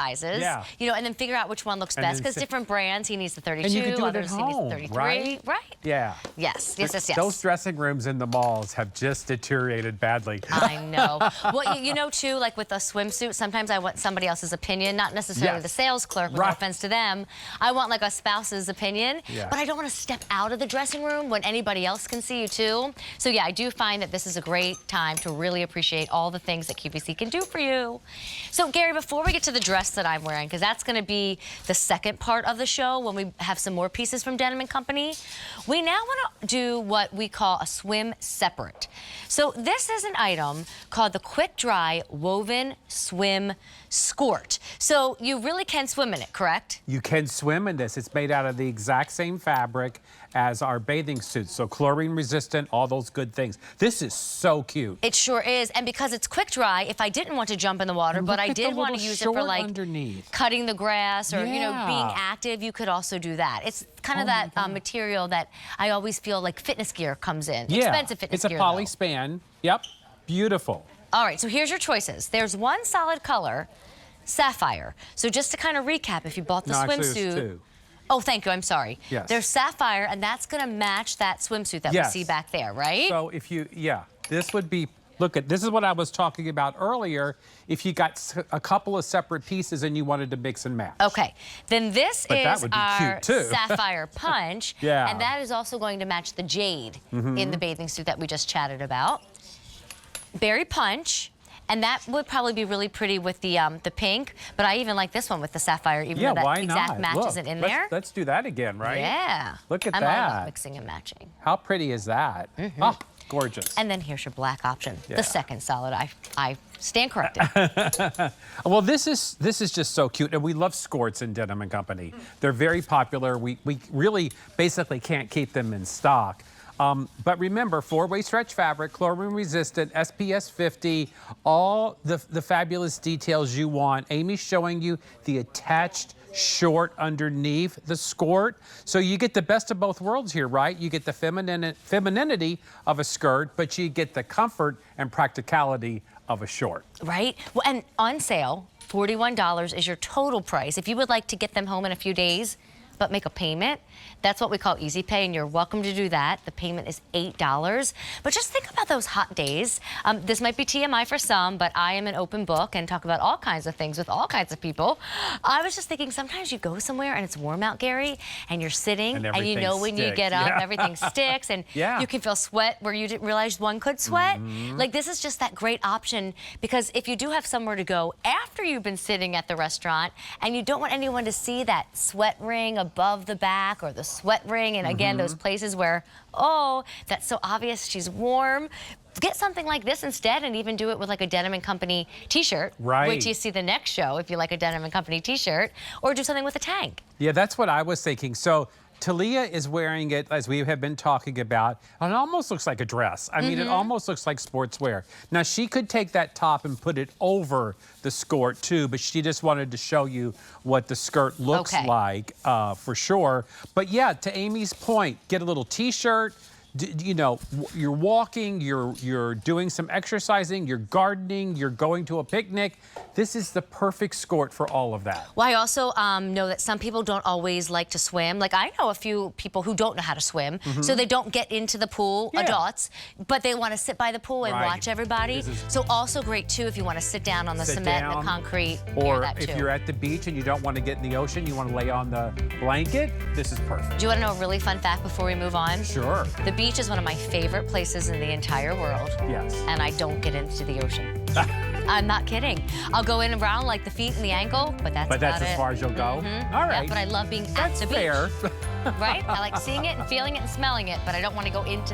sizes, you know, and then figure out which one looks best, because different brands, he needs the 32, and you can do others it at he needs the home, 33, right? Yes, yes, yes, yes. Those dressing rooms in the malls have just deteriorated badly. I know. Well, you know, too, like with a swimsuit, sometimes I want somebody else's opinion, not necessarily the sales clerk, with no offense to them. I want like a spouse's opinion, but I don't want to step out of the dressing room when anybody else can see you too. So yeah, I do find that this is a great time to really appreciate all the things that QVC can do for you. So Gary, before we get to the dress that I'm wearing, because that's going to be the second part of the show when we have some more pieces from Denim Company, we now want to do what we call a swim separate. So this is an item called the Quick Dry Woven Swim Skort. So you really can swim in it, correct? You can swim in this. It's made out of the exact same fabric as our bathing suits. So chlorine resistant, all those good things. This is so cute. It sure is. And because it's quick dry, if I didn't want to jump in the water, but I did want to use it for like cutting the grass or, you know, being active, you could also do that. It's kind of that material that I always feel like fitness gear comes in. Expensive fitness gear, it's a poly span. Yep. Beautiful. All right, so here's your choices. There's one solid color, sapphire. So just to kind of recap, if you bought the swimsuit. Oh, thank you. I'm sorry. Yes. There's sapphire, and that's going to match that swimsuit that we see back there, right? So if you, this would be, look at, this is what I was talking about earlier. If you got a couple of separate pieces and you wanted to mix and match. Okay. Then this is our cute too. sapphire punch. And that is also going to match the jade in the bathing suit that we just chatted about. Berry punch. And that would probably be really pretty with the pink, but I even like this one with the sapphire, even though that exact match isn't in there. Let's do that again, right? Yeah. Look at that. I'm all about mixing and matching. How pretty is that? Oh, gorgeous. And then here's your black option, the second solid. I stand corrected. Well, this is just so cute, and we love Skorts in Denim Company. They're very popular. We really basically can't keep them in stock. But remember, 4-way stretch fabric, chlorine resistant, SPS 50, all the fabulous details you want. Amy's showing you the attached short underneath the Skort. So you get the best of both worlds here, right? You get the femininity of a skirt, but you get the comfort and practicality of a short. Right? Well, and on sale, $41 is your total price. If you would like to get them home in a few days, but make a payment, that's what we call easy pay, and you're welcome to do that. The payment is $8. But just think about those hot days. This might be TMI for some, but I am an open book and talk about all kinds of things with all kinds of people. I was just thinking, sometimes you go somewhere and it's warm out, Gary, and you're sitting, and you know when you get up, everything sticks, and you can feel sweat where you didn't realize one could sweat. Like, this is just that great option, because if you do have somewhere to go after you've been sitting at the restaurant, and you don't want anyone to see that sweat ring above the back or the sweat ring, and again, those places where, oh, that's so obvious she's warm. Get something like this instead, and even do it with like a Denim Company t-shirt, which you see the next show if you like a Denim Company t-shirt, or do something with a tank. Yeah, that's what I was thinking. So Talia is wearing it, as we have been talking about, and it almost looks like a dress. I mean, it almost looks like sportswear. Now, she could take that top and put it over the Skort, too, but she just wanted to show you what the skirt looks like, for sure. But yeah, to Amy's point, get a little t-shirt. You know, you're walking, you're doing some exercising, you're gardening, you're going to a picnic. This is the perfect Skort for all of that. Well, I also know that some people don't always like to swim. Like, I know a few people who don't know how to swim, so they don't get into the pool, adults, but they want to sit by the pool and watch everybody. So also great, too, if you want to sit down on the cement and the concrete. Or if you're at the beach and you don't want to get in the ocean, you want to lay on the blanket, this is perfect. Do you want to know a really fun fact before we move on? Sure. The beach is one of my favorite places in the entire world. Yes. And I don't get into the ocean. I'm not kidding. I'll go in and around like the feet and the ankle, but that's about it. As far as you'll go? All right. Yeah, but I love being at the beach. Fair. Right? I like seeing it and feeling it and smelling it, but I don't want to go into